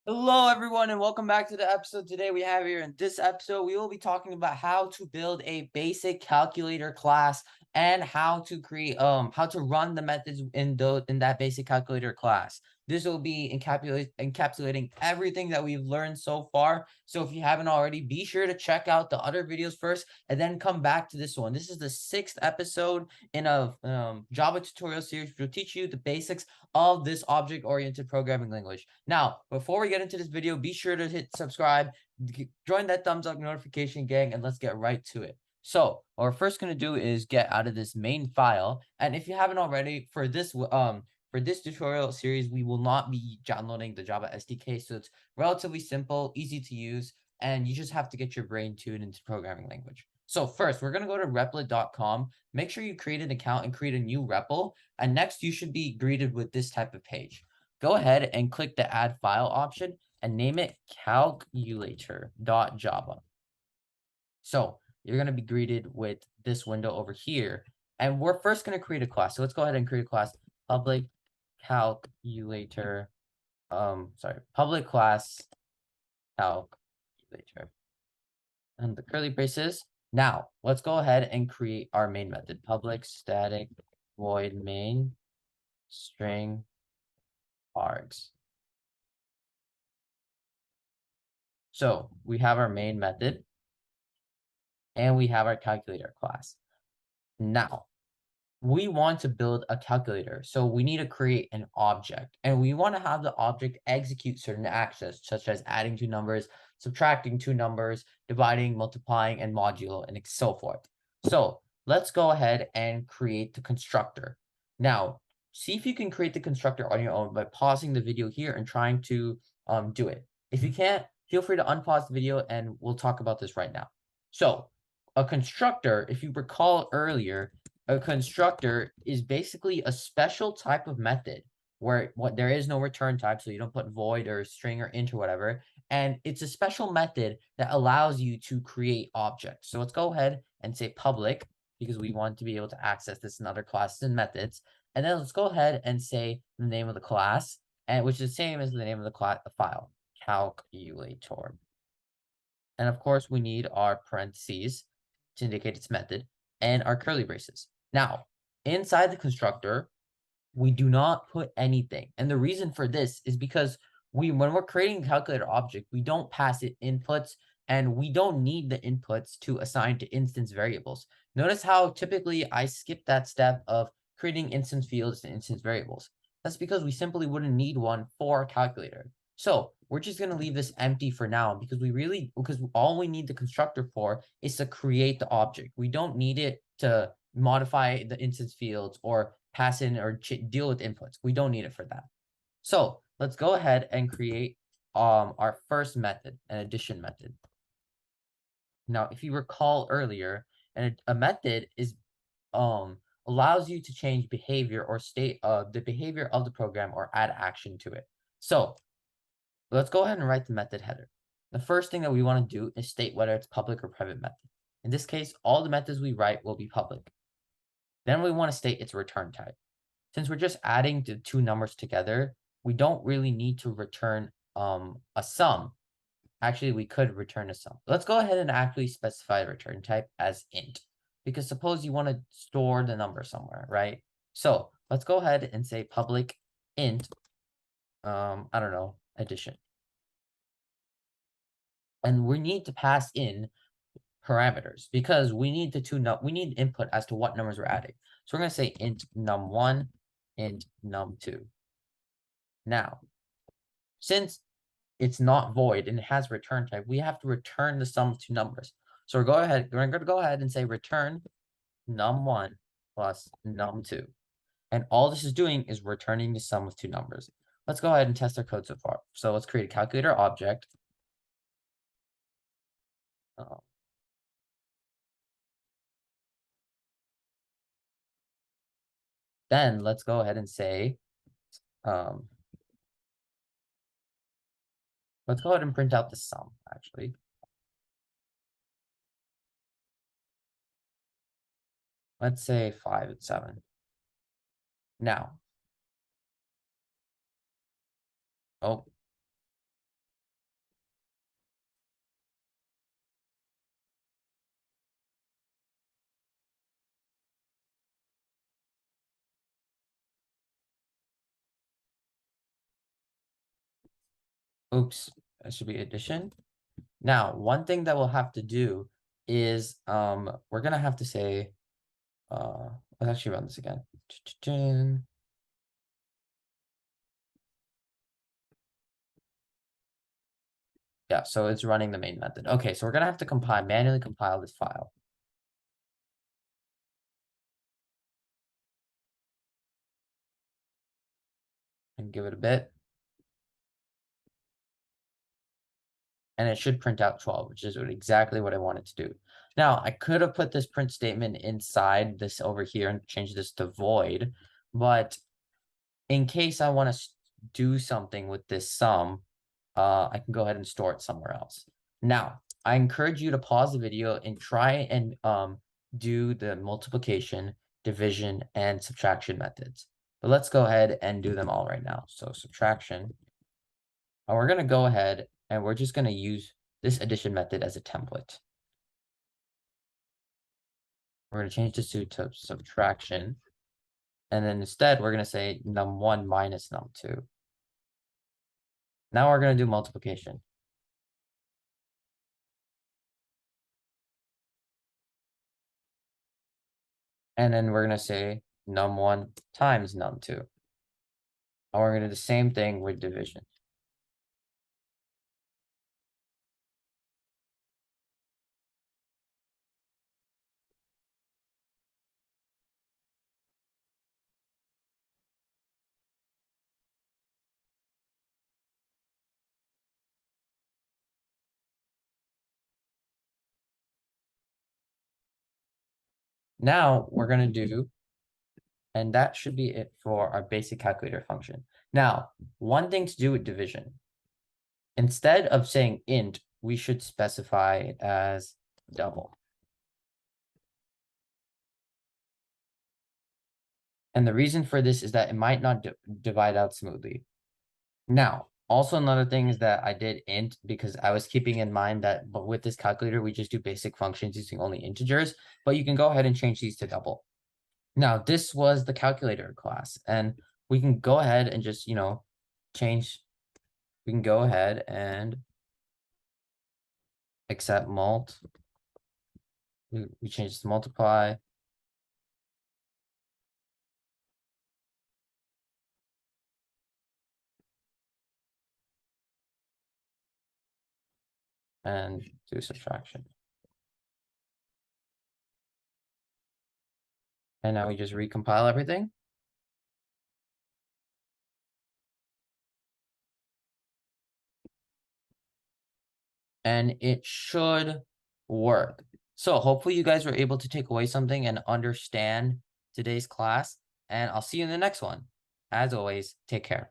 Hello, everyone, and welcome back to the episode. Today, we have here in this episode, we will be talking about how to build a basic calculator class and how to run the methods in that basic calculator class. This will be encapsulating everything that we've learned so far. So if you haven't already, be sure to check out the other videos first and then come back to this one. This is the sixth episode in a Java tutorial series, which will teach you the basics of this object-oriented programming language. Now, before we get into this video, be sure to hit subscribe, join that thumbs up notification gang, and let's get right to it. So, what we're first going to do is get out of this main file. And if you haven't already, for this tutorial series, we will not be downloading the Java SDK. So it's relatively simple, easy to use, and you just have to get your brain tuned into programming language. So first, we're going to go to replit.com. Make sure you create an account and create a new REPL. And next, you should be greeted with this type of page. Go ahead and click the add file option and name it calculator.java. So you're going to be greeted with this window over here. And we're first going to create a class. So let's go ahead and create a class, public calculator, public class calculator. And the curly braces. Now, let's go ahead and create our main method, public static void main string args. So we have our main method and we have our calculator class. Now, we want to build a calculator. So we need to create an object and we want to have the object execute certain actions such as adding two numbers, subtracting two numbers, dividing, multiplying, and modulo, and so forth. So let's go ahead and create the constructor. Now, see if you can create the constructor on your own by pausing the video here and trying to do it. If you can't, feel free to unpause the video and we'll talk about this right now. So a constructor, if you recall earlier, a constructor is basically a special type of method where there is no return type, so you don't put void or string or int or whatever. And it's a special method that allows you to create objects. So let's go ahead and say public because we want to be able to access this in other classes and methods. And then let's go ahead and say the name of the class, and which is the same as the name of the file, calculator. And of course, we need our parentheses to indicate its method and our curly braces. Now, inside the constructor, we do not put anything. And the reason for this is because when we're creating a calculator object, we don't pass it inputs and we don't need the inputs to assign to instance variables. Notice how typically I skip that step of creating instance fields to instance variables. That's because we simply wouldn't need one for a calculator. So we're just going to leave this empty for now because all we need the constructor for is to create the object. We don't need it to modify the instance fields or pass in or deal with inputs. We don't need it for that. So let's go ahead and create our first method, an addition method. Now, if you recall earlier, a method is allows you to change behavior or state the behavior of the program or add action to it. So let's go ahead and write the method header. The first thing that we want to do is state whether it's public or private method. In this case, all the methods we write will be public. Then we want to state its return type. Since we're just adding the two numbers together, we don't really need to return a sum. Actually, we could return a sum. Let's go ahead and actually specify the return type as int. Because suppose you want to store the number somewhere, right? So let's go ahead and say public int, I don't know, addition. And we need to pass in parameters because we need we need input as to what numbers we're adding. So we're going to say int num1, int num2. Now, since it's not void and it has return type, we have to return the sum of two numbers. So we're going to go ahead and say return num1 plus num2. And all this is doing is returning the sum of two numbers. Let's go ahead and test our code so far. So let's create a calculator object. Then let's go ahead and say, let's go ahead and print out the sum, actually. Let's say 5 and 7. Now, oh, Oops, that should be addition. Now, one thing that we'll have to do is we're gonna have to say let's actually run this again. Yeah, so it's running the main method. Okay, so we're gonna have to manually compile this file. And give it a bit. And it should print out 12, which is exactly what I wanted to do. Now, I could have put this print statement inside this over here and changed this to void, but in case I want to do something with this sum, I can go ahead and store it somewhere else. Now, I encourage you to pause the video and try and do the multiplication, division, and subtraction methods. But let's go ahead and do them all right now. So subtraction. And we're going to go ahead and we're just going to use this addition method as a template. We're going to change this to subtraction. And then instead, we're going to say num1 minus num2. Now we're going to do multiplication. And then we're going to say num1 times num2. And we're going to do the same thing with division. Now we're going to do, and that should be it for our basic calculator function. Now, one thing to do with division. Instead of saying int, we should specify it as double. And the reason for this is that it might not divide out smoothly. Now, also another thing is that I did int because I was keeping in mind that but with this calculator, we just do basic functions using only integers, but you can go ahead and change these to double. Now, this was the calculator class, and we can go ahead and just, change. We can go ahead and accept mult. We change this to multiply. And do subtraction. And now we just recompile everything. And it should work. So hopefully you guys were able to take away something and understand today's class. And I'll see you in the next one. As always, take care.